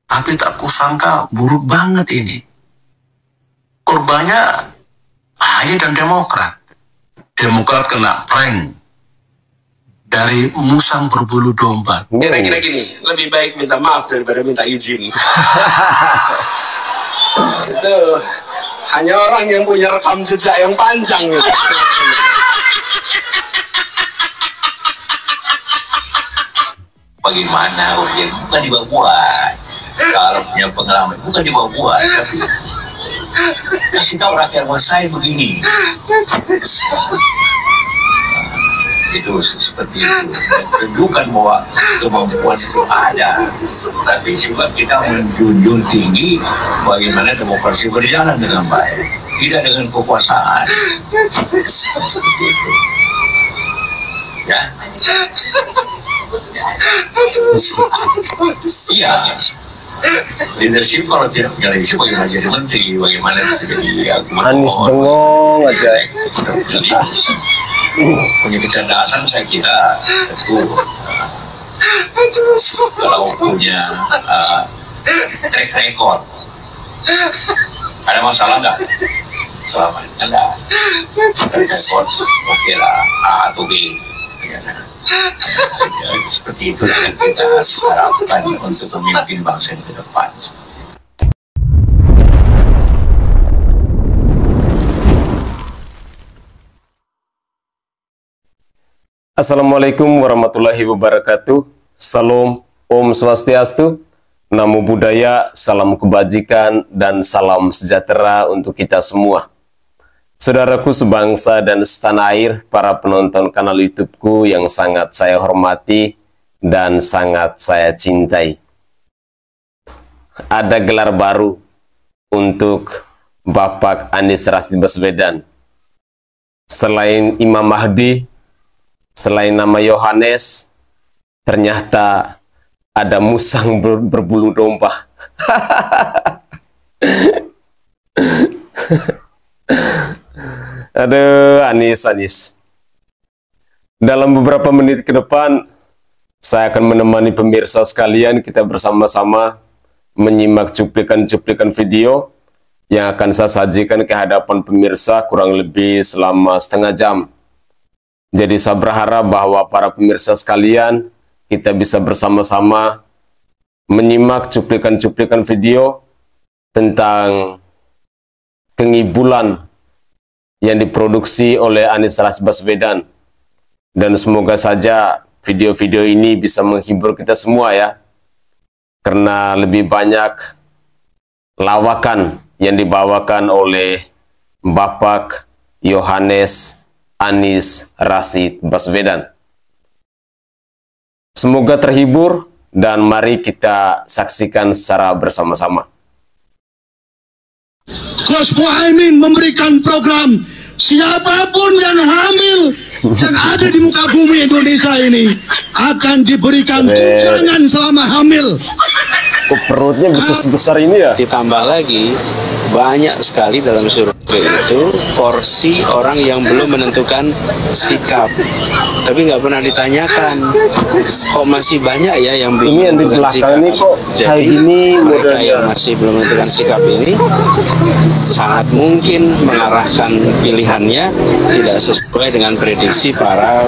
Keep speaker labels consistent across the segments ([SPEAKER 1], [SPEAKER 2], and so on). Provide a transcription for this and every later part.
[SPEAKER 1] Tapi tak kusangka buruk banget ini. Korbannya AHY dan Demokrat. Demokrat kena prank dari musang berbulu domba.
[SPEAKER 2] Kira-kira gini, lebih baik minta maaf daripada minta izin. Itu hanya orang yang punya rekam jejak yang panjang gitu.
[SPEAKER 1] Bagaimana ujian bukan dibuat. Kalau punya pengalaman bukan dibuat, tapi kasih tahu rakyat bahwa saya begini. Itu seperti itu. Tunjukkan bahwa kemampuan itu ada, tapi juga kita menjunjung tinggi bagaimana demokrasi berjalan dengan baik, tidak dengan kekuasaan. Seperti itu. Ya. Iya. Leadership kalau tidak punya leadership bagaimana jadi menteri, bagaimana jadi
[SPEAKER 3] Anies bengong aja.
[SPEAKER 1] Punya kecerdasan saya kira tentu kalau punya track record ada masalah nggak selama ini ada track record oke lah A atau B ya, seperti itu yang kita harapkan untuk memimpin bangsa ke depan.
[SPEAKER 3] Assalamualaikum warahmatullahi wabarakatuh. Salam, Om Swastiastu, Namo Buddhaya, salam kebajikan, dan salam sejahtera untuk kita semua. Saudaraku sebangsa dan setanah air, para penonton kanal YouTube-ku yang sangat saya hormati dan sangat saya cintai. Ada gelar baru untuk Bapak Anies Rashid Baswedan. Selain Imam Mahdi, selain nama Yohanes, ternyata ada musang berbulu domba. Aduh, Anies. Dalam beberapa menit ke depan, saya akan menemani pemirsa sekalian, kita bersama-sama menyimak cuplikan-cuplikan video yang akan saya sajikan ke hadapan pemirsa kurang lebih selama setengah jam. Jadi saya berharap bahwa para pemirsa sekalian, kita bisa bersama-sama menyimak cuplikan-cuplikan video tentang kengibulan yang diproduksi oleh Anies Rashid Baswedan. Dan semoga saja video-video ini bisa menghibur kita semua ya. Karena lebih banyak lawakan yang dibawakan oleh Bapak Yohanes Anies Rashid Baswedan. Semoga terhibur dan mari kita saksikan secara bersama-sama.
[SPEAKER 4] Gus Muhaimin memberikan program siapapun yang hamil yang ada di muka bumi Indonesia ini akan diberikan tunjangan selama hamil.
[SPEAKER 3] Perutnya bisa sebesar ini ya?
[SPEAKER 2] Ditambah lagi, banyak sekali dalam survei itu porsi orang yang belum menentukan sikap, tapi nggak pernah ditanyakan kok masih banyak ya yang belum
[SPEAKER 3] ini yang di
[SPEAKER 2] menentukan
[SPEAKER 3] belakang
[SPEAKER 2] sikap.
[SPEAKER 3] ini kok kayak
[SPEAKER 2] Jadi
[SPEAKER 3] gini
[SPEAKER 2] mereka
[SPEAKER 3] modelnya.
[SPEAKER 2] yang masih belum menentukan sikap ini sangat mungkin mengarahkan pilihannya tidak sesuai dengan prediksi para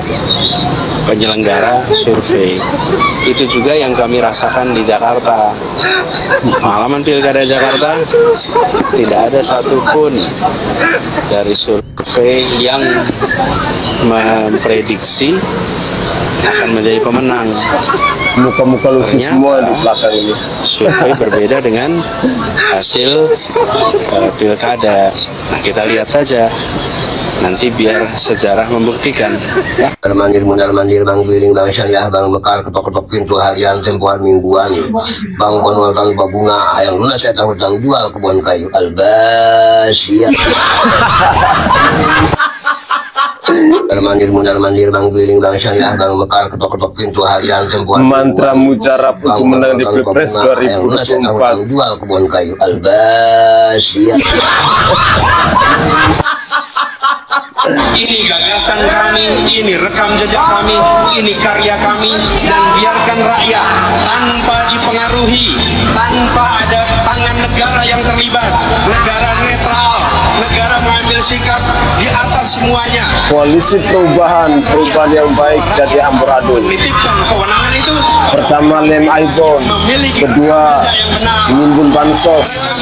[SPEAKER 2] penyelenggara survei. Itu juga yang kami rasakan di Jakarta. Pengalaman Pilkada Jakarta tidak ada satupun dari survei yang memprediksi akan menjadi pemenang.
[SPEAKER 3] Muka-muka lucu
[SPEAKER 2] Ternyata,
[SPEAKER 3] semua di belakang ini.
[SPEAKER 2] Survei berbeda dengan hasil pilkada. Nah, kita lihat saja. Nanti biar sejarah membuktikan.
[SPEAKER 5] Mandir mandir bang guling bang syariah bang mekar ketok-ketok pintu harian tempohan mingguan bang konwalkan bunga yang lunas saya hutang jual kebun kayu Albasia. Mandir bang guling bang syariah bang mekar ketok-ketok pintu harian tempohan
[SPEAKER 3] Mantra mujarab untuk menang di Pilpres 2024.
[SPEAKER 5] jual kebun kayu Albasia.
[SPEAKER 2] Ini gagasan kami, ini rekam jejak kami, ini karya kami, dan biarkan rakyat tanpa dipengaruhi, tanpa tanpa ada tangan negara yang terlibat, negara netral, negara mengambil sikap di atas semuanya.
[SPEAKER 3] Koalisi perubahan yang baik jadi amburadul.
[SPEAKER 2] Menitipkan kewenangan itu.
[SPEAKER 3] Pertama lem Aibon, kedua menimbun bansos,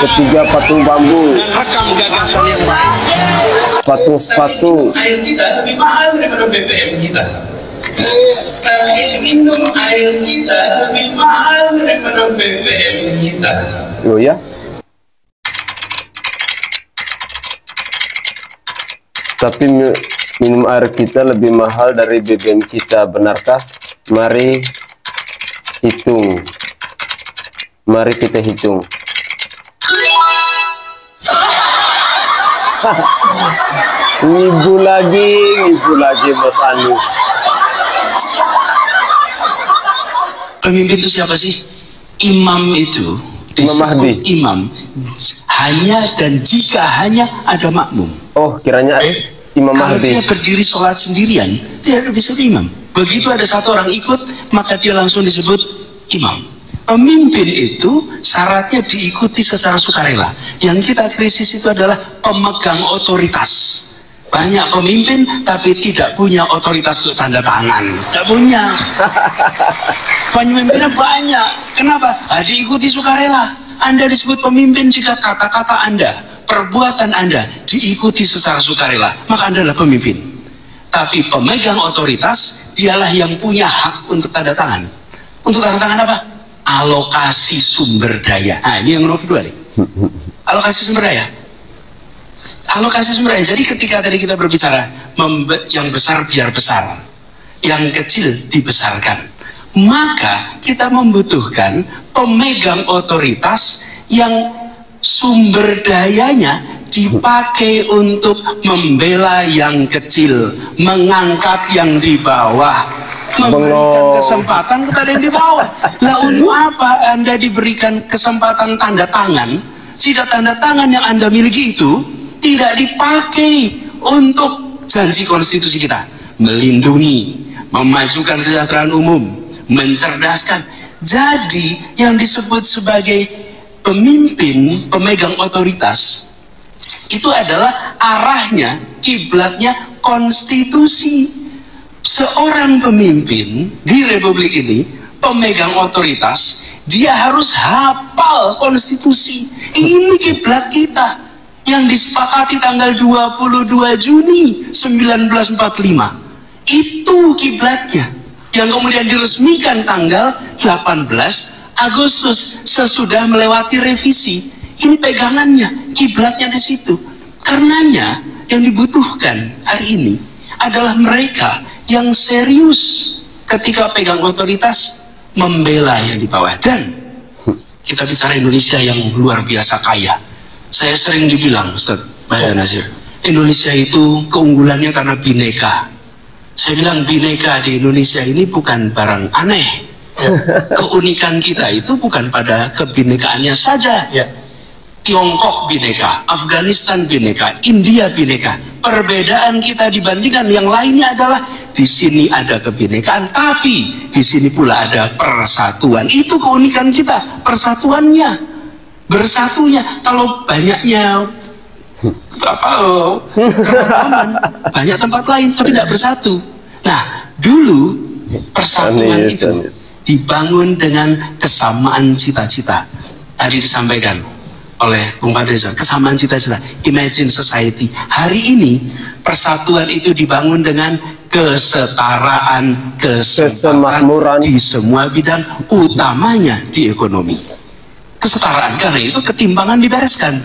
[SPEAKER 3] ketiga patung bambu,
[SPEAKER 2] Rekam gagasan yang baik.
[SPEAKER 3] patung sepatu.
[SPEAKER 1] Air kita lebih mahal daripada BBM kita. Minum air kita lebih mahal daripada BBM kita.
[SPEAKER 3] Oh ya? Tapi minum air kita lebih mahal dari BBM kita, benarkah? Mari hitung. Mari kita hitung. Ngibu lagi Mas Anies.
[SPEAKER 2] Pemimpin itu siapa sih? Imam itu
[SPEAKER 3] Imam Mahdi.
[SPEAKER 2] Imam hanya dan jika hanya ada makmum.
[SPEAKER 3] Oh, kiranya Imam
[SPEAKER 2] Kalau
[SPEAKER 3] Mahdi.
[SPEAKER 2] dia berdiri sholat sendirian, dia disebut imam. Begitu ada satu orang ikut, maka dia langsung disebut imam. Pemimpin itu syaratnya diikuti secara sukarela. Yang kita krisis itu adalah pemegang otoritas. Banyak pemimpin tapi tidak punya otoritas untuk tanda tangan. Tidak punya. Pemimpinnya banyak. Kenapa? Diikuti sukarela. Anda disebut pemimpin jika kata-kata Anda, perbuatan Anda diikuti secara sukarela, maka Anda adalah pemimpin. Tapi pemegang otoritas, dialah yang punya hak untuk tanda tangan. Untuk tanda tangan apa? Alokasi sumber daya. Nah, ini yang nomor kedua nih. Alokasi sumber daya. Alokasi sumber daya. Jadi ketika tadi kita berbicara yang besar biar besar, yang kecil dibesarkan, maka kita membutuhkan pemegang otoritas yang sumber dayanya dipakai untuk membela yang kecil, mengangkat yang di bawah, memberikan kesempatan kepada yang di bawah. Lah untuk apa Anda diberikan kesempatan tanda tangan jika tanda tangan yang Anda miliki itu tidak dipakai untuk janji konstitusi kita, melindungi, memajukan kesejahteraan umum, mencerdaskan. Jadi yang disebut sebagai pemimpin, pemegang otoritas, itu adalah arahnya, kiblatnya konstitusi. Seorang pemimpin di republik ini, pemegang otoritas, dia harus hafal konstitusi. Ini kiblat kita yang disepakati tanggal 22 Juni 1945. Itu kiblatnya yang kemudian diresmikan tanggal 18 Agustus sesudah melewati revisi. Ini pegangannya, kiblatnya di situ. Karenanya yang dibutuhkan hari ini adalah mereka yang serius ketika pegang otoritas membela yang di bawah. Dan kita bicara Indonesia yang luar biasa kaya. Saya sering dibilang, Ustaz Bahya Nasir, Indonesia itu keunggulannya karena bineka. Saya bilang bineka di Indonesia ini bukan barang aneh. Keunikan kita itu bukan pada kebinekaannya saja. Tiongkok bineka, Afghanistan bineka, India bineka. Perbedaan kita dibandingkan yang lainnya adalah di sini ada kebinekaan, tapi di sini pula ada persatuan. Itu keunikan kita, persatuannya, bersatunya. Kalau banyaknya keragaman, banyak tempat lain tapi tidak bersatu. Nah, dulu persatuan itu dibangun dengan kesamaan cita-cita. Tadi disampaikan oleh Bung Fadrizon, kesamaan cita-cita, imagine society. Hari ini persatuan itu dibangun dengan kesetaraan, kesemakmuran di semua bidang, utamanya di ekonomi. Kesetaraan, karena itu ketimpangan dibereskan.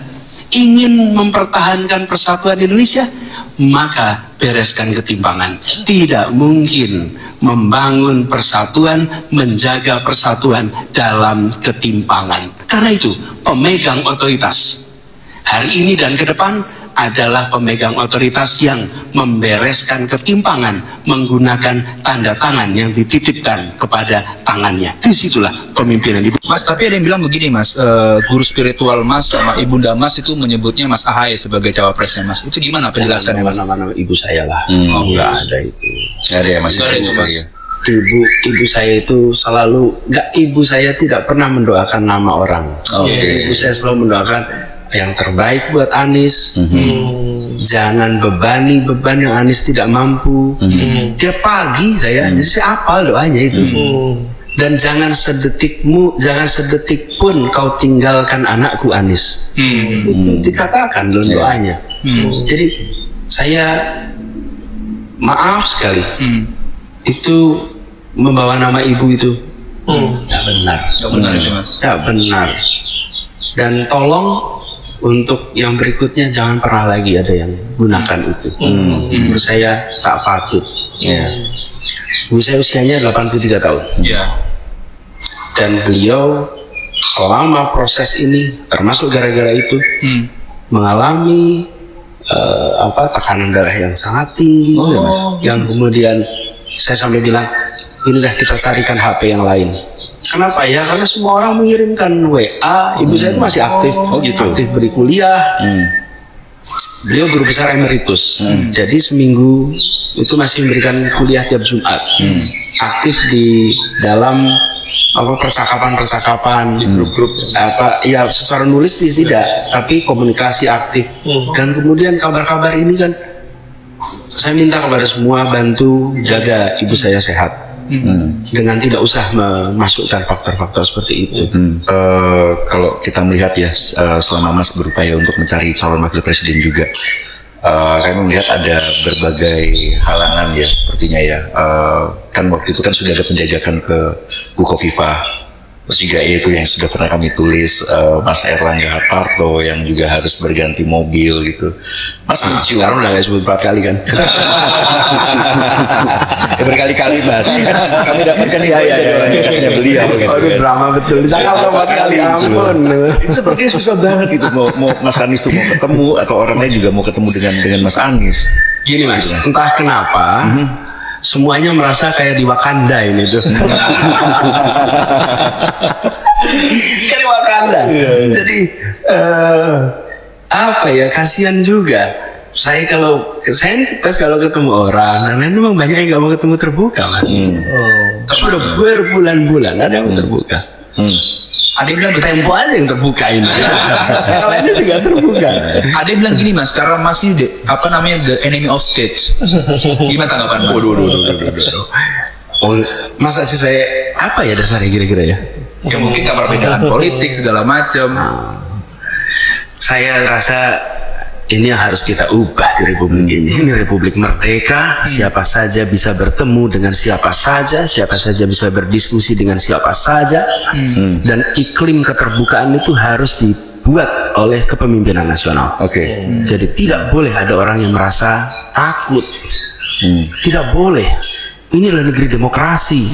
[SPEAKER 2] Ingin mempertahankan persatuan Indonesia, maka bereskan ketimpangan. Tidak mungkin membangun persatuan, menjaga persatuan dalam ketimpangan. Karena itu, pemegang otoritas hari ini dan ke depan adalah pemegang otoritas yang membereskan ketimpangan menggunakan tanda tangan yang dititipkan kepada tangannya. Disitulah pemimpinan ibu.
[SPEAKER 6] Mas, tapi ada yang bilang begini Mas, guru spiritual Mas sama ibunda Mas itu menyebutnya Mas Ahaye sebagai cawapresnya Mas. Itu gimana penjelasannya Mas?
[SPEAKER 2] Nama-nama ibu saya lah.
[SPEAKER 6] Oh,
[SPEAKER 2] enggak ada itu.
[SPEAKER 6] Nggak ada ya Mas.
[SPEAKER 2] ibu saya itu selalu ibu saya tidak pernah mendoakan nama orang. Ibu saya selalu mendoakan yang terbaik buat Anies. Jangan bebani beban yang Anies tidak mampu. Tiap pagi jadi saya hafal doanya itu. Dan jangan sedetik pun kau tinggalkan anakku Anies. Itu dikatakan dalam doanya. Jadi saya maaf sekali, itu membawa nama ibu itu tidak benar. Tidak benar. Dan tolong untuk yang berikutnya jangan pernah lagi ada yang gunakan itu. Menurut saya tak patut. Ibu saya usianya 83 tahun. Dan beliau selama proses ini, termasuk gara-gara itu, mengalami tekanan darah yang sangat tinggi. Yang kemudian saya sampai bilang, ini dah kita carikan HP yang lain. Kenapa ya? Karena semua orang mengirimkan WA. Ibu saya itu masih aktif, aktif beri kuliah. Beliau guru besar emeritus. Jadi seminggu itu masih memberikan kuliah tiap Jumat. Aktif di dalam percakapan di grup-grup ya secara nulis tidak, tapi komunikasi aktif. Dan kemudian kabar-kabar ini kan saya minta kepada semua bantu jaga ibu saya sehat. Dengan tidak usah memasukkan faktor-faktor seperti itu.
[SPEAKER 7] Kalau kita melihat ya, selama Mas berupaya untuk mencari calon wakil presiden juga, kami melihat ada berbagai halangan ya, sepertinya ya. Kan waktu itu kan sudah ada penjajakan ke Bukoviva. Terus juga itu yang sudah pernah kami tulis, Mas Erlangga Hartarto yang juga harus berganti mobil gitu. Mas
[SPEAKER 2] sekarang udah nggak sebut 4 kali kan?
[SPEAKER 7] Ya, berkali-kali Mas. Kami dapatkan ya beliau.
[SPEAKER 2] Aduh drama betul. Disangkal 4 kali, ampun.
[SPEAKER 7] Sepertinya susah banget gitu mau Mas Anies tuh mau ketemu atau orang lain juga mau ketemu dengan Mas Anies.
[SPEAKER 2] Gini Mas, entah kenapa. Semuanya merasa kayak di Wakanda ini tuh. Kayak di Wakanda. Jadi apa ya, kasihan juga. Saya kalau ketemu orang, dan memang banyak yang nggak mau ketemu terbuka Mas. Tapi udah berbulan-bulan ada yang terbuka. Ada yang bilang Tempo aja yang terbuka ini. Kalau ini juga terbuka.
[SPEAKER 6] Ada yang bilang gini Mas, karena Mas ini the enemy of stage. Gimana tanggapan Mas?
[SPEAKER 2] Masa sih saya apa ya dasarnya kira-kira ya?
[SPEAKER 6] Ya mungkin perbedaan politik segala macam.
[SPEAKER 2] Saya rasa ini yang harus kita ubah di republik ini. Ini republik merdeka, siapa saja bisa bertemu dengan siapa saja bisa berdiskusi dengan siapa saja, dan iklim keterbukaan itu harus dibuat oleh kepemimpinan nasional. Jadi tidak boleh ada orang yang merasa takut, tidak boleh. Ini adalah negeri demokrasi,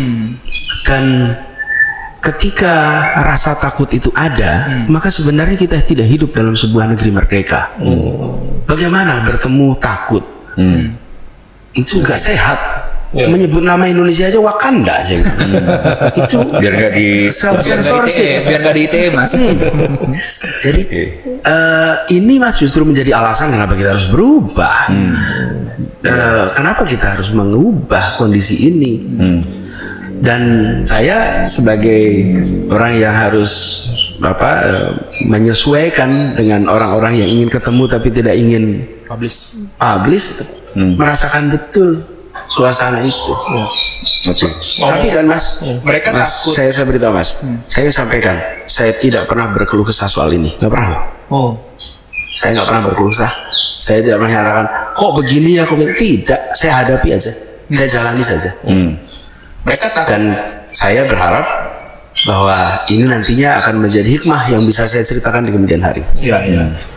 [SPEAKER 2] dan ketika rasa takut itu ada, maka sebenarnya kita tidak hidup dalam sebuah negeri merdeka. Bagaimana bertemu takut? Itu nggak sehat. Menyebut nama Indonesia aja Wakanda aja. Itu
[SPEAKER 7] biar nggak di
[SPEAKER 2] self-censorship,
[SPEAKER 6] biar nggak di ITE Mas.
[SPEAKER 2] Jadi ini Mas justru menjadi alasan kenapa kita harus berubah. Kenapa kita harus mengubah kondisi ini? Dan saya sebagai orang yang harus menyesuaikan dengan orang-orang yang ingin ketemu tapi tidak ingin publish, merasakan betul suasana itu. Tapi kan Mas,
[SPEAKER 6] mereka takut.
[SPEAKER 2] Saya beritahu Mas, saya sampaikan, saya tidak pernah berkeluh kesah soal ini, nggak pernah. Saya nggak pernah berkeluh kesah. Saya tidak pernah mengatakan kok begini ya, tidak. Saya hadapi aja, saya jalani saja.
[SPEAKER 6] Mereka takut.
[SPEAKER 2] Dan saya berharap bahwa ini nantinya akan menjadi hikmah yang bisa saya ceritakan di kemudian hari.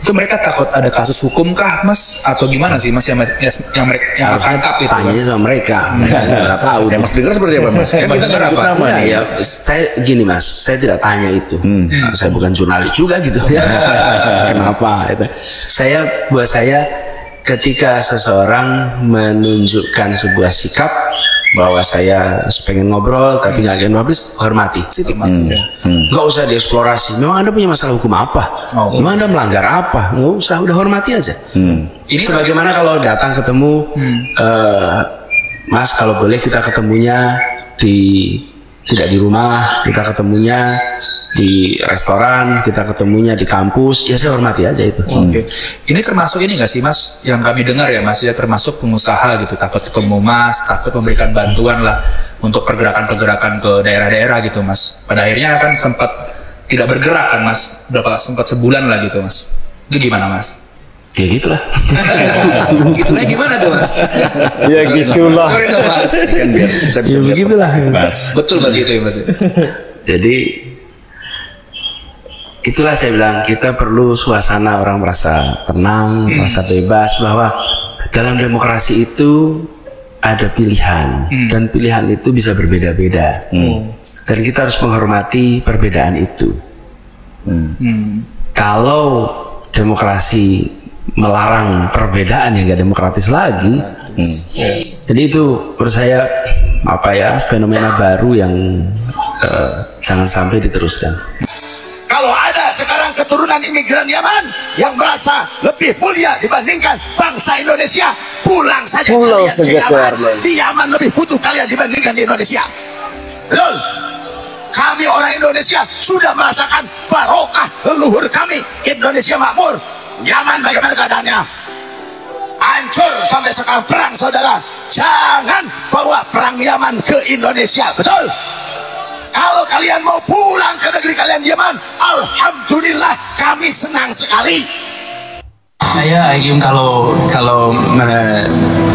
[SPEAKER 6] Itu mereka takut ada kasus hukum kah Mas, atau gimana sih Mas yang Mas tangkap itu?
[SPEAKER 2] Tanya sama mereka, nggak tahu.
[SPEAKER 7] Yang Mas dengar seperti apa Mas?
[SPEAKER 6] Mas dengar apa?
[SPEAKER 2] Saya gini Mas, saya tidak tanya itu. Saya bukan jurnalis juga gitu. Kenapa? Buat saya ketika seseorang menunjukkan sebuah sikap bahwa saya pengen ngobrol tapi nggak ingin publis, hormati. Nggak usah dieksplorasi. Memang Anda punya masalah hukum apa? Memang Anda melanggar apa? Nggak usah, udah hormati aja. Ini sebagaimana kalau datang ketemu, Mas kalau boleh kita ketemunya tidak di rumah, kita ketemunya di restoran, kita ketemunya di kampus, ya saya hormati aja itu.
[SPEAKER 6] Oke. Ini termasuk ini nggak sih Mas, yang kami dengar ya Mas, ya termasuk pengusaha gitu, takut ketemu Mas, takut memberikan bantuan lah untuk pergerakan-pergerakan ke daerah-daerah gitu Mas. Pada akhirnya kan sempat tidak bergerak kan Mas, sempat sebulan lah gitu Mas. Itu gimana Mas?
[SPEAKER 2] Ya gitulah.
[SPEAKER 6] Gitulah gimana tuh Mas?
[SPEAKER 3] Ya gitulah.
[SPEAKER 6] Sorry dong Mas.
[SPEAKER 7] Kan biasa kita bisa
[SPEAKER 2] Ya
[SPEAKER 7] lihat
[SPEAKER 2] begitulah.
[SPEAKER 7] Mas.
[SPEAKER 6] Betul begitu ya Mas.
[SPEAKER 2] Jadi itulah saya bilang, kita perlu suasana orang merasa tenang, merasa bebas, bahwa dalam demokrasi itu ada pilihan, dan pilihan itu bisa berbeda-beda, dan kita harus menghormati perbedaan itu. Kalau demokrasi melarang perbedaan, yang gak demokratis lagi. Jadi itu menurut saya fenomena baru yang jangan sampai diteruskan.
[SPEAKER 4] Kalau ada sekarang keturunan imigran Yaman yang merasa lebih mulia dibandingkan bangsa Indonesia, pulang saja kalian ke Yaman. Di Yaman lebih butuh kalian dibandingkan di Indonesia. Betul? Kami orang Indonesia sudah merasakan barokah leluhur kami. Indonesia makmur. Yaman bagaimana keadaannya? Hancur sampai sekarang perang, saudara. Jangan bawa perang Yaman ke Indonesia, betul? Kalau kalian mau pulang ke negeri kalian Yaman, alhamdulillah kami senang sekali.
[SPEAKER 2] Saya ingin kalau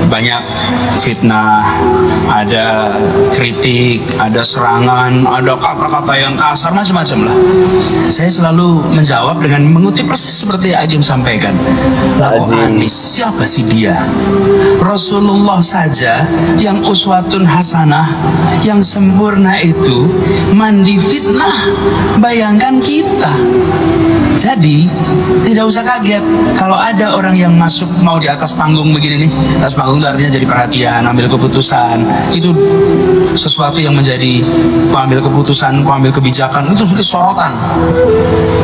[SPEAKER 2] banyak fitnah, ada kritik, ada serangan, ada kata-kata yang kasar, macam-macam lah. Saya selalu menjawab dengan mengutip persis seperti Agim sampaikan. Lalu Anies, siapa sih dia? Rasulullah saja yang uswatun hasanah, yang sempurna itu mandi fitnah. Bayangkan kita. Jadi tidak usah kaget kalau ada orang yang masuk mau di atas panggung begini nih. Atas panggung itu artinya jadi perhatian, ambil keputusan. Itu sesuatu yang menjadi pengambil keputusan, pengambil kebijakan, itu sudah sorotan.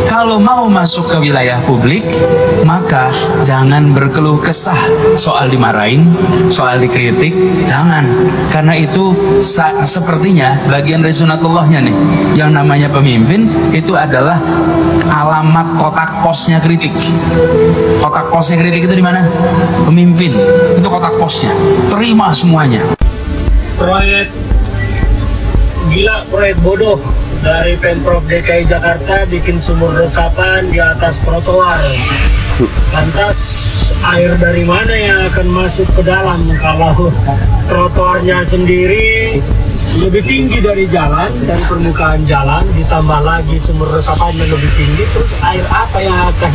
[SPEAKER 2] Kalau mau masuk ke wilayah publik, maka jangan berkeluh kesah soal dimarahin, soal dikritik, jangan. Karena itu sepertinya bagian dari sunatullahnya nih, yang namanya pemimpin itu adalah alamat kotak posnya kritik. Kotak posnya kritik itu di mana? Pemimpin. Itu kotak posnya. Terima semuanya.
[SPEAKER 8] Proyek gila, proyek bodoh dari Pemprov DKI Jakarta bikin sumur resapan di atas trotoar. Lantas air dari mana yang akan masuk ke dalam kalau trotoarnya sendiri lebih tinggi dari jalan, dari permukaan jalan, ditambah lagi sumur resapannya lebih tinggi, terus air apa yang akan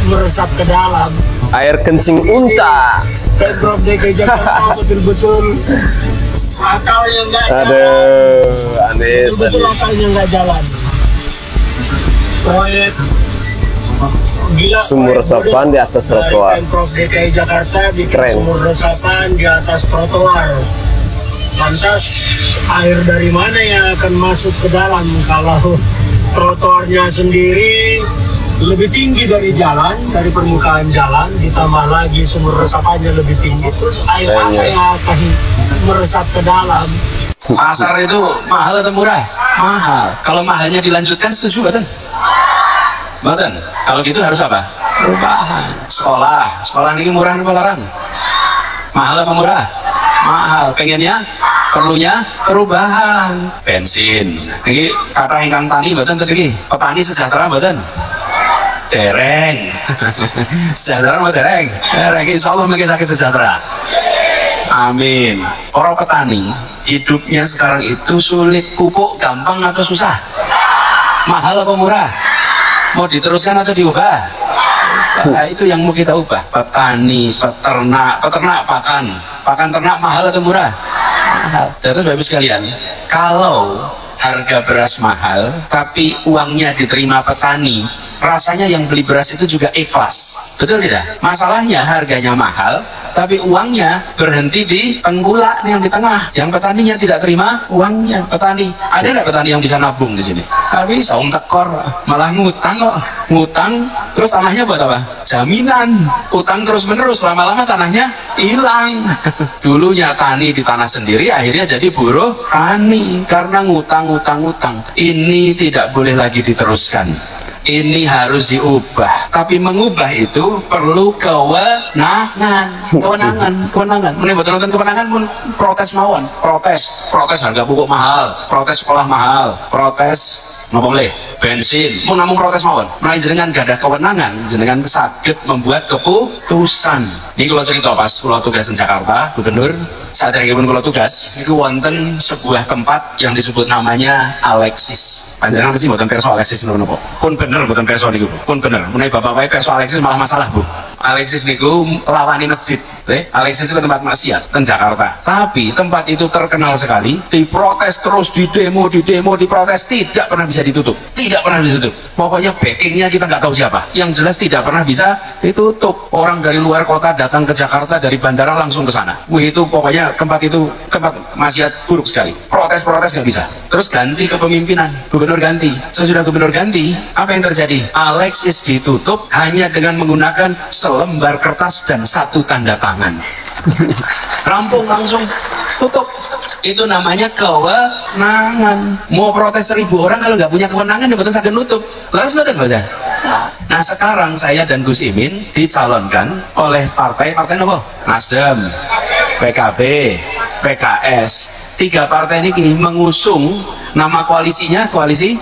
[SPEAKER 8] meresap ke dalam?
[SPEAKER 3] Air kencing unta.
[SPEAKER 8] Pemprov DKI Jakarta betul-betul akalnya nggak jalan.
[SPEAKER 3] Aduh, Anies.
[SPEAKER 8] Betul akalnya nggak jalan. Proyek gila,
[SPEAKER 3] Sumur resapan di atas trotoar.
[SPEAKER 8] Pemprov DKI Jakarta bikin
[SPEAKER 3] Keren.
[SPEAKER 8] sumur resapan di atas trotoar. Lantas air dari mana yang akan masuk ke dalam kalau trotoarnya sendiri lebih tinggi dari jalan, dari permukaan jalan, ditambah lagi sumur resapannya lebih tinggi, terus air apa yang akan meresap ke dalam?
[SPEAKER 2] Pasar itu mahal atau murah? Mahal. Kalau mahalnya dilanjutkan, setuju betul? Betul. Kalau gitu harus apa? Perubahan. Sekolah ini murah atau larang? Mahal apa murah? Mahal. Pengennya, perlunya perubahan. Bensin. Ini kata ingkang tani betul tadi. Petani sejahtera betul. Dereng. Sejahtera mau dereng. Insya Allah mungkin sakit sejahtera. Amin. Para petani hidupnya sekarang itu sulit, pupuk gampang atau susah? Mahal apa murah? Mau diteruskan atau diubah? Nah, itu yang mau kita ubah. Petani, peternak pakan ternak mahal atau murah? Mahal. Terus Bapak sekalian, kalau harga beras mahal tapi uangnya diterima petani rasanya yang beli beras itu juga ikhlas. Betul tidak? Masalahnya harganya mahal, tapi uangnya berhenti di tengkulak nih yang di tengah. Yang petaninya tidak terima uangnya. Petani, ada nggak petani yang bisa nabung di sini? Tapi saung tekor, malah ngutang kok. Ngutang, terus tanahnya buat apa? Jaminan. Utang terus menerus, lama-lama tanahnya hilang. Dulunya tani di tanah sendiri, akhirnya jadi buruh tani karena ngutang. Ini tidak boleh lagi diteruskan. Ini harus diubah. Tapi mengubah itu perlu kewenangan. Ini buat nonton kewenangan pun protes mawon. Protes harga pupuk mahal, protes sekolah mahal, protes nggak boleh bensin. Mau namun protes mawon. Nah, jenengan gak ada kewenangan, jenengan sakit membuat keputusan. Ini kalau cerita pas kalau tugas di Jakarta, gubernur saat lagi pun kalau tugas itu wonten sebuah tempat yang disebut namanya Alexis. Panjangan sih buatan perso Alexis nopo. Pun bener buatan perso niku. Pun bener. Mulai bapak-bapak perso Alexis malah masalah, Bu. Alexis niku melawani masjid. Alexis itu tempat maksiat di Jakarta. Tapi tempat itu terkenal sekali, diprotes terus, di demo, diprotes, tidak pernah bisa ditutup. Tidak pernah bisa ditutup. Pokoknya backingnya kita nggak tahu siapa. Yang jelas tidak pernah bisa ditutup. Orang dari luar kota datang ke Jakarta dari bandara langsung ke sana. Wih, itu pokoknya tempat itu tempat maksiat buruk sekali. Protes nggak bisa. Terus ganti kepemimpinan, gubernur ganti. Sesudah gubernur ganti, apa yang terjadi? Alexis ditutup hanya dengan menggunakan selembar kertas dan satu tanda tangan. Rampung langsung tutup. Itu namanya kewenangan. Mau protes 1000 orang kalau nggak punya kewenangan, ya betul saged nutup. Lalu betul. Nah, sekarang saya dan Gus Imin dicalonkan oleh partai apa? Nasdem, PKB, PKS. 3 partai ini mengusung nama koalisinya, koalisi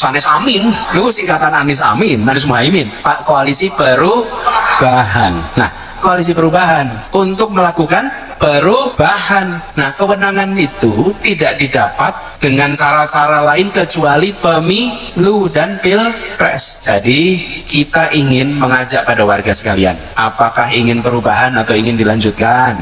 [SPEAKER 2] Anies Amin. Lu singkatan Anies Amin, Anies Muhaimin. Pak, koalisi perubahan. Nah, koalisi perubahan untuk melakukan perubahan. Nah, kewenangan itu tidak didapat dengan cara-cara lain kecuali pemilu dan pilpres. Jadi kita ingin mengajak pada warga sekalian, apakah ingin perubahan atau ingin dilanjutkan?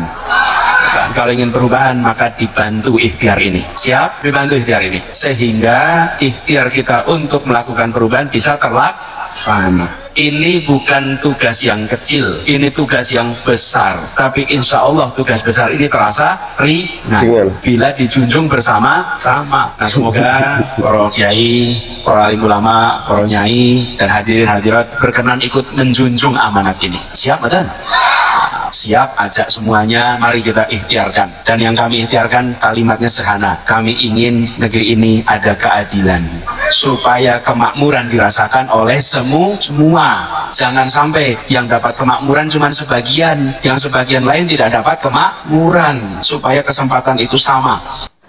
[SPEAKER 2] Kalau ingin perubahan maka dibantu ikhtiar ini. Siap? Dibantu ikhtiar ini sehingga ikhtiar kita untuk melakukan perubahan bisa terlaksana. Ini bukan tugas yang kecil, ini tugas yang besar. Tapi insya Allah tugas besar ini terasa ringan bila dijunjung bersama-sama. Nah, semoga para kiai, para alim ulama, para nyai, dan hadirin hadirat berkenan ikut menjunjung amanat ini. Siap, betul? Siap, ajak semuanya, mari kita ikhtiarkan. Dan yang kami ikhtiarkan kalimatnya sederhana, kami ingin negeri ini ada keadilan supaya kemakmuran dirasakan oleh semua. Jangan sampai yang dapat kemakmuran cuma sebagian, yang sebagian lain tidak dapat kemakmuran, supaya kesempatan itu sama.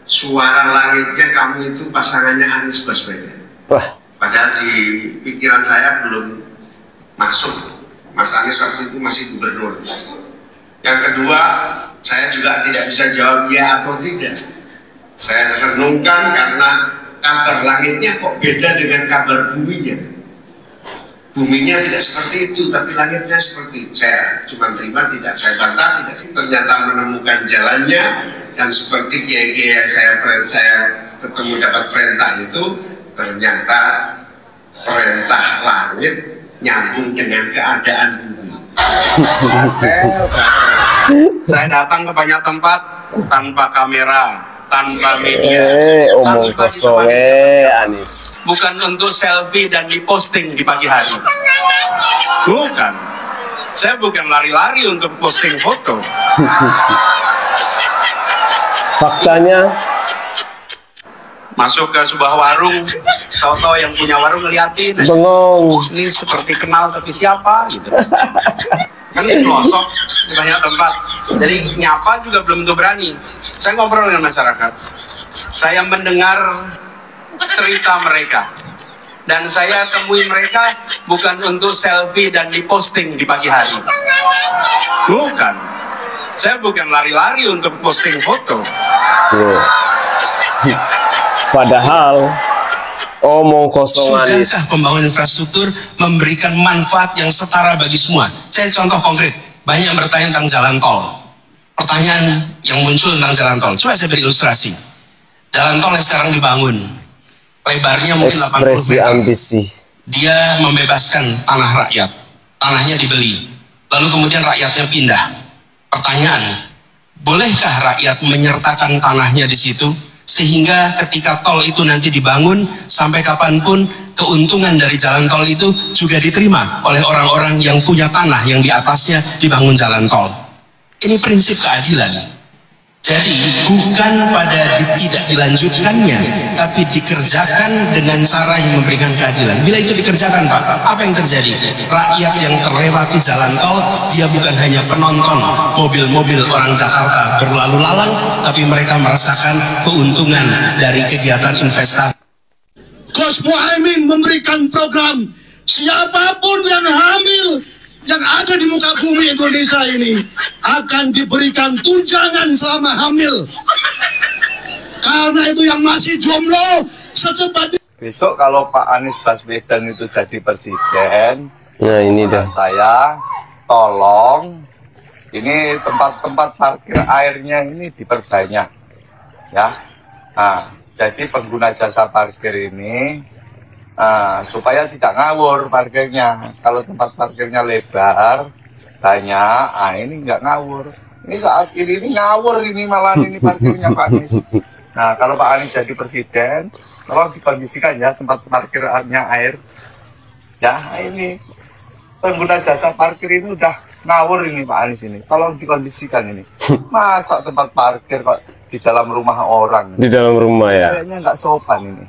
[SPEAKER 9] Suara langitnya kamu itu pasangannya Anies Baswedan. Padahal di pikiran saya belum masuk. Mas Anies waktu itu masih gubernur. Yang kedua, saya juga tidak bisa jawab ya atau tidak. Saya renungkan karena kabar langitnya kok beda dengan kabar buminya. Buminya tidak seperti itu, tapi langitnya seperti itu. Saya cuma terima, tidak saya bantah, tidak. Ternyata menemukan jalannya, dan seperti kiai-kiai yang saya ketemu dapat perintah itu, ternyata perintah langit nyambung dengan keadaan bumi. Saya datang ke banyak tempat tanpa kamera, tanpa media,
[SPEAKER 3] omong kosong Anies.
[SPEAKER 9] bukan untuk selfie dan diposting di pagi hari. Bukan. Saya bukan lari-lari untuk posting foto.
[SPEAKER 3] Faktanya
[SPEAKER 9] masuk ke sebuah warung, tahu-tahu yang punya warung ngeliatin,
[SPEAKER 3] bengong.
[SPEAKER 9] Ini seperti kenal tapi siapa gitu. Kan pelosok di banyak tempat, jadi nyapa juga belum tentu berani. Saya ngobrol dengan masyarakat, saya mendengar cerita mereka, dan saya temui mereka bukan untuk selfie dan diposting di pagi hari. Bukan. Saya bukan lari-lari untuk posting foto.
[SPEAKER 3] Padahal omong kosong Anies.
[SPEAKER 9] Sudahkah pembangunan infrastruktur memberikan manfaat yang setara bagi semua? Saya contoh konkret, banyak bertanya tentang jalan tol. Pertanyaan yang muncul tentang jalan tol, coba saya beri ilustrasi. Jalan tol yang sekarang dibangun, lebarnya mungkin 80
[SPEAKER 3] Ekspresi
[SPEAKER 9] meter.
[SPEAKER 3] ambisi.
[SPEAKER 2] dia membebaskan tanah rakyat, tanahnya dibeli, lalu kemudian rakyatnya pindah. Pertanyaan, bolehkah rakyat menyertakan tanahnya di situ sehingga ketika tol itu nanti dibangun sampai kapanpun keuntungan dari jalan tol itu juga diterima oleh orang-orang yang punya tanah yang di atasnya dibangun jalan tol? Ini prinsip keadilan. Jadi bukan pada tidak dilanjutkannya, tapi dikerjakan dengan cara yang memberikan keadilan. Bila itu dikerjakan, Pak, apa yang terjadi? Rakyat yang terlewati jalan tol, dia bukan hanya penonton mobil-mobil orang Jakarta berlalu lalang, tapi mereka merasakan keuntungan dari kegiatan investasi.
[SPEAKER 4] Gus Muhaimin memberikan program siapapun yang hamil yang ada di muka bumi Indonesia ini akan diberikan tunjangan selama hamil. Karena itu yang masih jomblo secepatnya.
[SPEAKER 10] Besok kalau Pak Anies Baswedan itu jadi presiden,
[SPEAKER 3] nah ini dah
[SPEAKER 10] saya tolong ini tempat-tempat parkir airnya ini diperbanyak, ya. Nah, jadi pengguna jasa parkir ini supaya tidak ngawur parkirnya. Kalau tempat parkirnya lebar banyak, ini nggak ngawur. Ini saat ini ngawur ini malah ini parkirnya Pak Anies. Nah, kalau Pak Anies jadi presiden, tolong dikondisikan ya tempat parkirnya air. Ya, ini pengguna jasa parkir ini udah ngawur ini Pak Anies ini. Tolong dikondisikan ini. Masa tempat parkir kok di dalam rumah orang?
[SPEAKER 3] Di dalam rumah ya?
[SPEAKER 10] Kayaknya nggak sopan ini.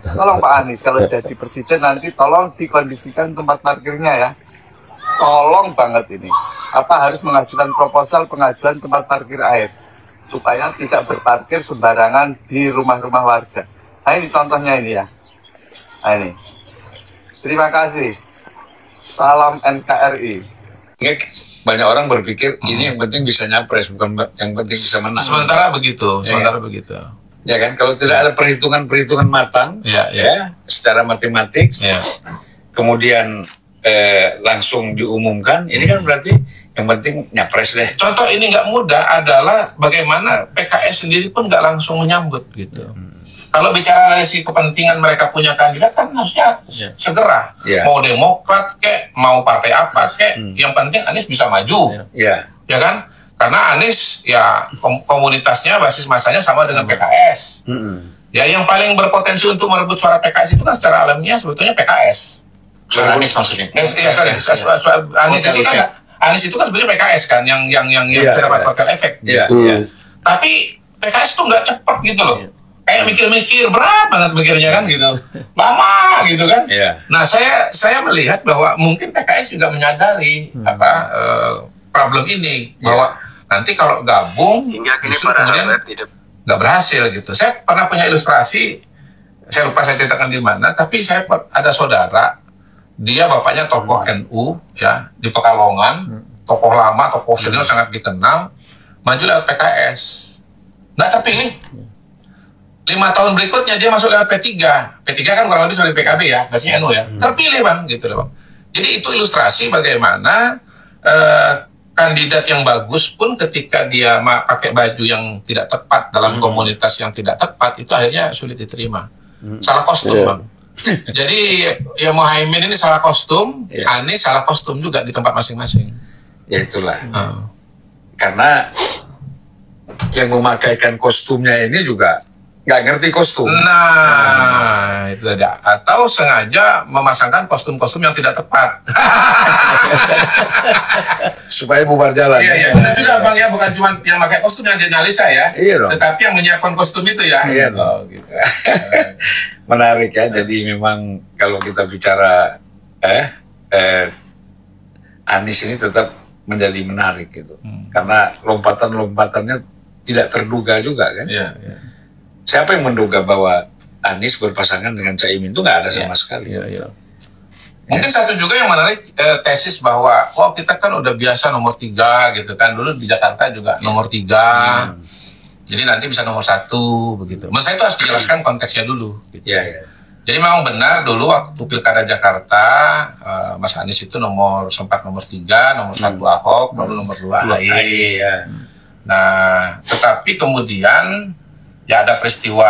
[SPEAKER 10] Tolong Pak Anies kalau jadi presiden nanti tolong dikondisikan tempat parkirnya ya. Tolong banget ini. Apa harus mengajukan proposal pengajuan tempat parkir air supaya tidak berparkir sembarangan di rumah-rumah warga. Nah ini contohnya ini ya. Nah ini. Terima kasih. Salam NKRI.
[SPEAKER 1] Banyak orang berpikir ini yang penting bisa nyapres, bukan yang penting bisa menang.
[SPEAKER 6] Sementara begitu, begitu.
[SPEAKER 1] Ya kan, kalau tidak ada perhitungan matang, ya, secara matematik, kemudian langsung diumumkan, ini kan berarti yang penting nyapres deh.
[SPEAKER 6] Contoh ini nggak mudah adalah bagaimana PKS sendiri pun nggak langsung menyambut gitu. Kalau bicara dari si kepentingan mereka punya kandidat kan harusnya segera. Mau Demokrat kek, mau partai apa kek, yang penting Anies bisa maju. Ya kan? Karena Anies ya komunitasnya, basis masanya sama dengan PKS. Ya yang paling berpotensi untuk merebut suara PKS itu kan secara alamiah sebetulnya PKS.
[SPEAKER 1] Suara Anies maksudnya?
[SPEAKER 6] Anies itu kan Anies itu kan sebenarnya PKS kan yang bisa dapat kotel efek. Tapi PKS itu nggak cepat gitu loh. Kayak mikir-mikir, berat banget mikirnya kan gitu, lama gitu kan. Nah saya melihat bahwa mungkin PKS juga menyadari problem ini, bahwa nanti kalau gabung justru kemudian nggak berhasil gitu. Saya pernah punya ilustrasi, saya lupa saya ceritakan di mana, tapi saya ada saudara, dia bapaknya tokoh NU ya di Pekalongan, tokoh lama, tokoh senior sangat dikenal, maju lewat PKS, nggak terpilih. 5 tahun berikutnya dia masuk lewat P3. P3 kan kurang lebih seperti PKB ya, basisnya NU ya. Terpilih Bang, gitu loh Bang. Jadi itu ilustrasi bagaimana kandidat yang bagus pun ketika dia pakai baju yang tidak tepat dalam komunitas yang tidak tepat, itu akhirnya sulit diterima. Salah kostum Bang. Jadi ya Muhaimin ini salah kostum, Anies salah kostum juga di tempat masing-masing.
[SPEAKER 1] Ya itulah. Karena yang memakaikan kostumnya ini juga nggak ngerti kostum.
[SPEAKER 6] Nah, itu ada. Atau sengaja memasangkan kostum-kostum yang tidak tepat.
[SPEAKER 1] Supaya bubar jalan.
[SPEAKER 6] Iya, benar juga Bang ya, bukan cuma yang pakai kostum yang dianalisa ya. Tetapi yang menyiapkan kostum itu ya.
[SPEAKER 1] Iya loh, gitu. Menarik ya, jadi memang kalau kita bicara Anies ini tetap menjadi menarik gitu. Karena lompatan-lompatannya tidak terduga juga kan. Siapa yang menduga bahwa Anies berpasangan dengan Caimin itu nggak ada sama sekali.
[SPEAKER 6] Mungkin satu juga yang menarik tesis bahwa kita kan udah biasa nomor 3 gitu kan, dulu di Jakarta juga nomor 3, jadi nanti bisa nomor 1 begitu. Menurut saya itu harus dijelaskan konteksnya dulu. Gitu. Jadi memang benar dulu waktu Pilkada Jakarta Mas Anies itu sempat nomor 3, nomor 1 Ahok, baru nomor 2 AHY. Nah, tetapi kemudian ya ada peristiwa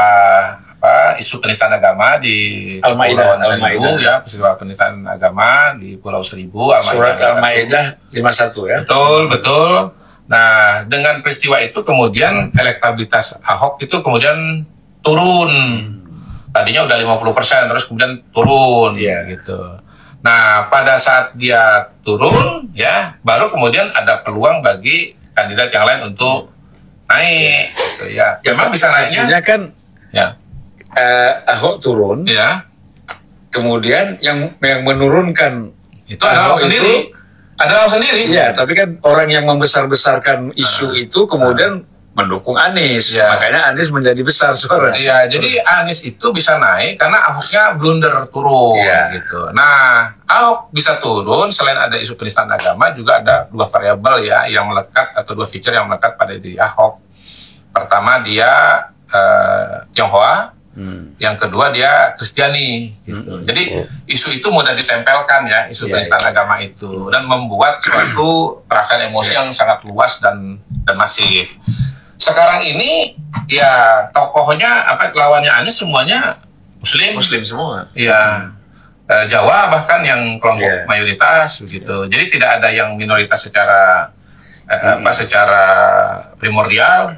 [SPEAKER 11] isu penistaan agama di Kepulauan Seribu, ya, peristiwa penistaan agama di Pulau Seribu,
[SPEAKER 6] Surat Al-Maidah 51 ya.
[SPEAKER 11] Betul. Nah, dengan peristiwa itu kemudian elektabilitas Ahok itu kemudian turun. Tadinya udah 50%, terus kemudian turun, gitu. Nah, pada saat dia turun, ya, baru kemudian ada peluang bagi kandidat yang lain untuk naik, gitu ya. Memang bisa naiknya.
[SPEAKER 6] Artinya kan,
[SPEAKER 11] ya,
[SPEAKER 6] Ahok turun,
[SPEAKER 11] ya.
[SPEAKER 6] Kemudian yang menurunkan
[SPEAKER 11] itu adalah Ahok sendiri. Ada Ahok sendiri.
[SPEAKER 6] Iya, tapi kan orang yang membesar-besarkan isu itu kemudian mendukung Anies.
[SPEAKER 11] Ya.
[SPEAKER 6] Makanya Anies menjadi besar suara.
[SPEAKER 11] Iya, jadi Anies itu bisa naik karena Ahoknya blunder turun, gitu. Nah, Ahok bisa turun selain ada isu penistaan agama, juga ada dua variabel ya yang melekat atau dua feature yang melekat pada diri Ahok. Pertama, dia Tionghoa. Yang kedua, dia Kristiani, gitu. Jadi isu itu mudah ditempelkan ya, isu penistaan agama itu, dan membuat suatu perasaan emosi yang sangat luas dan masif. Sekarang ini ya tokohnya lawannya Anies semuanya Muslim semua. Iya. Jawa bahkan yang kelompok mayoritas begitu. Jadi tidak ada yang minoritas secara secara primordial.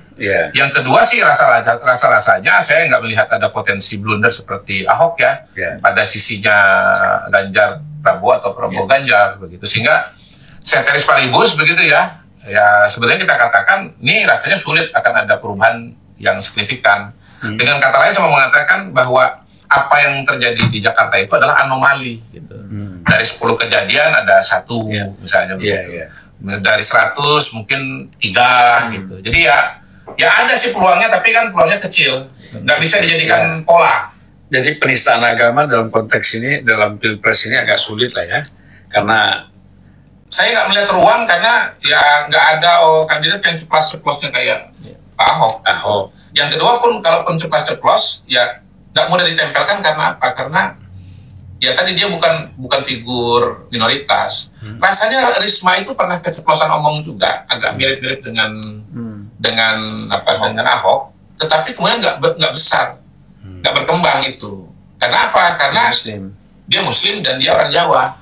[SPEAKER 11] Yang kedua sih rasa-rasanya saya nggak melihat ada potensi blunder seperti Ahok ya. Pada sisinya Ganjar Prabowo atau Prabowo Ganjar begitu, sehingga ceteris paribus begitu ya. Ya sebenarnya kita katakan ini rasanya sulit akan ada perubahan yang signifikan. Dengan kata lain sama mengatakan bahwa apa yang terjadi di Jakarta itu adalah anomali gitu. Dari 10 kejadian ada 1 misalnya begitu. Dari 100 mungkin 3 gitu. Jadi ya ada sih peluangnya, tapi kan peluangnya kecil, nggak bisa dijadikan pola.
[SPEAKER 6] Jadi penistaan agama dalam konteks ini, dalam pilpres ini agak sulit lah ya, karena
[SPEAKER 11] saya nggak melihat ruang karena ya nggak ada kandidat yang ceplos-ceplosnya kayak Pak Ahok. Yang kedua pun kalaupun ceplos-ceplos ya nggak mudah ditempelkan karena apa? Karena ya tadi dia bukan figur minoritas. Rasanya Risma itu pernah keceplosan omong juga, agak mirip-mirip dengan Ahok, tetapi kemudian nggak besar, nggak berkembang itu. Karena apa? Karena dia Muslim dan dia orang Jawa.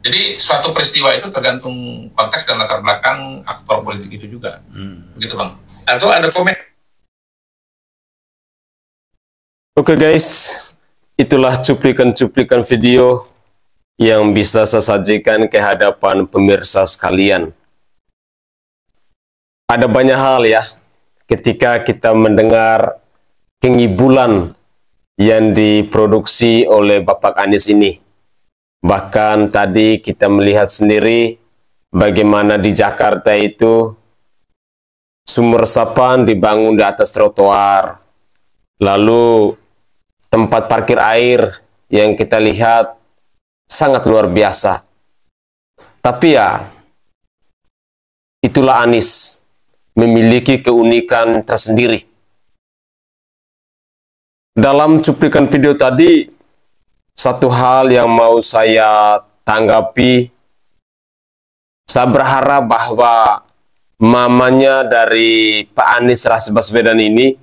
[SPEAKER 11] Jadi suatu peristiwa itu tergantung konteks dan latar belakang aktor politik itu juga. Begitu Bang.
[SPEAKER 6] Atau ada komen?
[SPEAKER 3] Oke guys, itulah cuplikan-cuplikan video yang bisa saya sajikan ke hadapan pemirsa sekalian. Ada banyak hal ya, ketika kita mendengar pengibulan yang diproduksi oleh Bapak Anies ini. Bahkan tadi kita melihat sendiri bagaimana di Jakarta itu sumur resapan dibangun di atas trotoar. Lalu tempat parkir air yang kita lihat sangat luar biasa. Tapi ya, itulah Anies, memiliki keunikan tersendiri. Dalam cuplikan video tadi, satu hal yang mau saya tanggapi, saya berharap bahwa mamanya dari Pak Anies Rashid Baswedan ini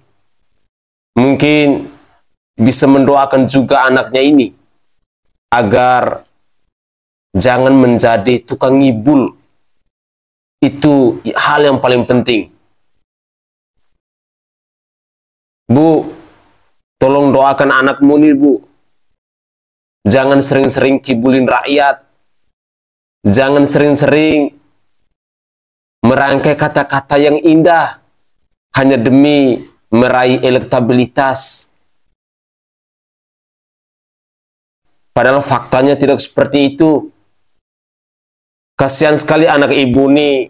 [SPEAKER 3] mungkin bisa mendoakan juga anaknya ini agar jangan menjadi tukang ngibul. Itu hal yang paling penting. Bu, tolong doakan anakmu nih, Bu. Jangan sering-sering kibulin rakyat. Jangan sering-sering merangkai kata-kata yang indah hanya demi meraih elektabilitas. Padahal faktanya tidak seperti itu. Kasihan sekali anak ibu ini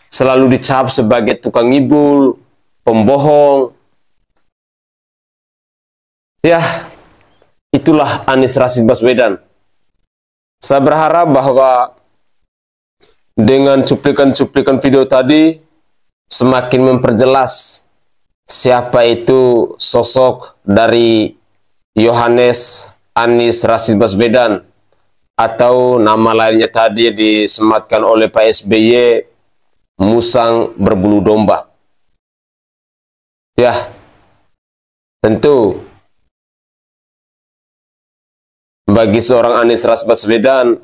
[SPEAKER 3] selalu dicap sebagai tukang ngibul, pembohong. Ya, itulah Anies Rashid Baswedan. Saya berharap bahwa dengan cuplikan-cuplikan video tadi semakin memperjelas siapa itu sosok dari Yohanes Anies Rashid Baswedan, atau nama lainnya tadi disematkan oleh Pak SBY, musang berbulu domba. Ya, Tentu bagi seorang Anies Ras Baswedan,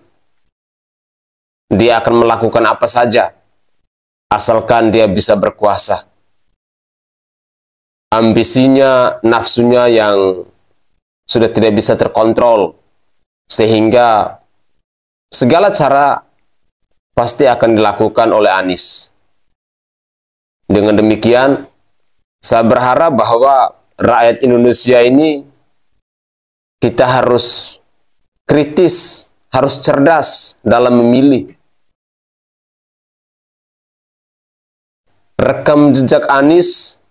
[SPEAKER 3] dia akan melakukan apa saja asalkan dia bisa berkuasa. Ambisinya, nafsunya yang sudah tidak bisa terkontrol, sehingga segala cara pasti akan dilakukan oleh Anies. Dengan demikian, saya berharap bahwa rakyat Indonesia ini kita harus kritis, harus cerdas dalam memilih. Rekam jejak Anies,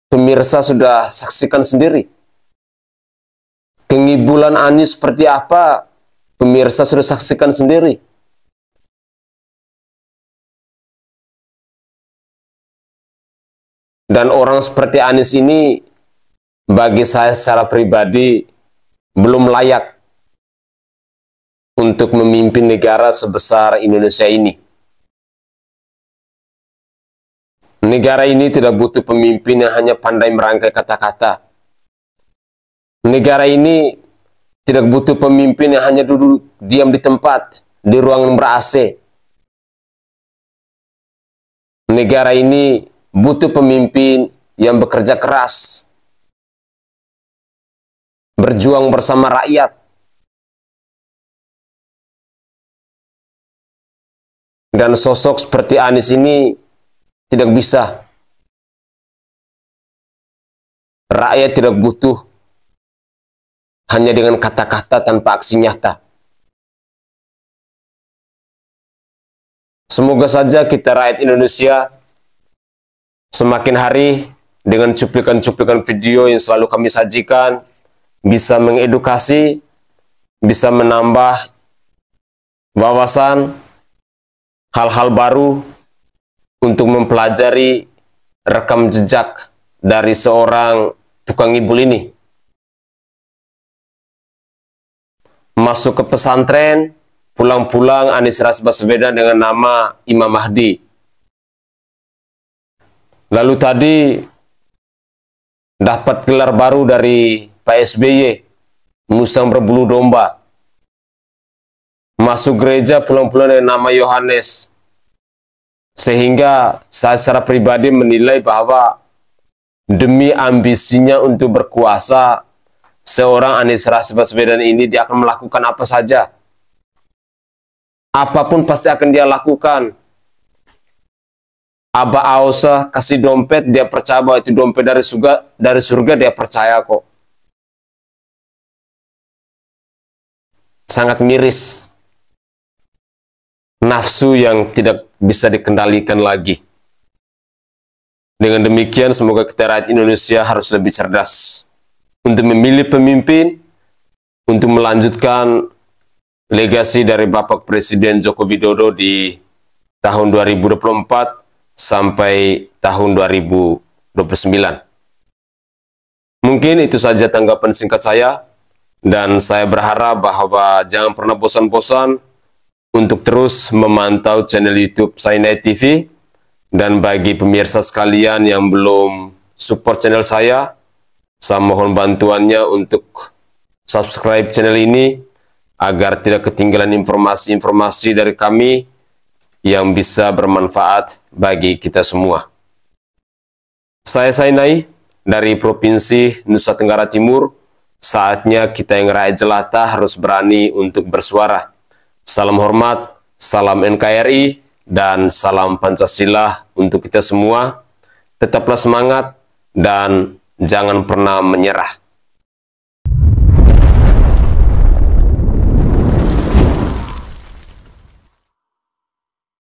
[SPEAKER 3] pemirsa sudah saksikan sendiri. Kengibulan Anies seperti apa, pemirsa sudah saksikan sendiri. Dan orang seperti Anies ini, bagi saya secara pribadi, belum layak untuk memimpin negara sebesar Indonesia ini. Negara ini tidak butuh pemimpin yang hanya pandai merangkai kata-kata. Negara ini tidak butuh pemimpin yang hanya duduk diam di tempat, di ruangan ber-AC. Negara ini butuh pemimpin yang bekerja keras, berjuang bersama rakyat. Dan sosok seperti Anies ini tidak bisa. Rakyat tidak butuh hanya dengan kata-kata tanpa aksi nyata. Semoga saja kita rakyat Indonesia semakin hari dengan cuplikan-cuplikan video yang selalu kami sajikan bisa mengedukasi, bisa menambah wawasan, hal-hal baru untuk mempelajari rekam jejak dari seorang tukang ngibul ini. Masuk ke pesantren, pulang-pulang Anies Ras Baswedan dengan nama Imam Mahdi. Lalu tadi dapat gelar baru dari Pak SBY, musang berbulu domba. Masuk gereja pulang-pulang dengan nama Yohanes. Sehingga saya secara pribadi menilai bahwa demi ambisinya untuk berkuasa, seorang Anies Ras Baswedan ini dia akan melakukan apa saja. Apapun pasti akan dia lakukan. Aba Ausa kasih dompet, dia percaya bahwa itu dompet dari surga, dia percaya kok. Sangat miris. Nafsu yang tidak bisa dikendalikan lagi. Dengan demikian, semoga kita rakyat Indonesia harus lebih cerdas untuk memilih pemimpin, untuk melanjutkan legasi dari Bapak Presiden Joko Widodo di tahun 2024 sampai tahun 2029. Mungkin itu saja tanggapan singkat saya, dan saya berharap bahwa jangan pernah bosan-bosan untuk terus memantau channel YouTube Sainai TV, dan bagi pemirsa sekalian yang belum support channel saya mohon bantuannya untuk subscribe channel ini agar tidak ketinggalan informasi-informasi dari kami yang bisa bermanfaat bagi kita semua. Saya Sainai dari Provinsi Nusa Tenggara Timur. Saatnya kita yang rakyat jelata harus berani untuk bersuara. Salam hormat, salam NKRI, dan salam Pancasila untuk kita semua. Tetaplah semangat dan jangan pernah menyerah.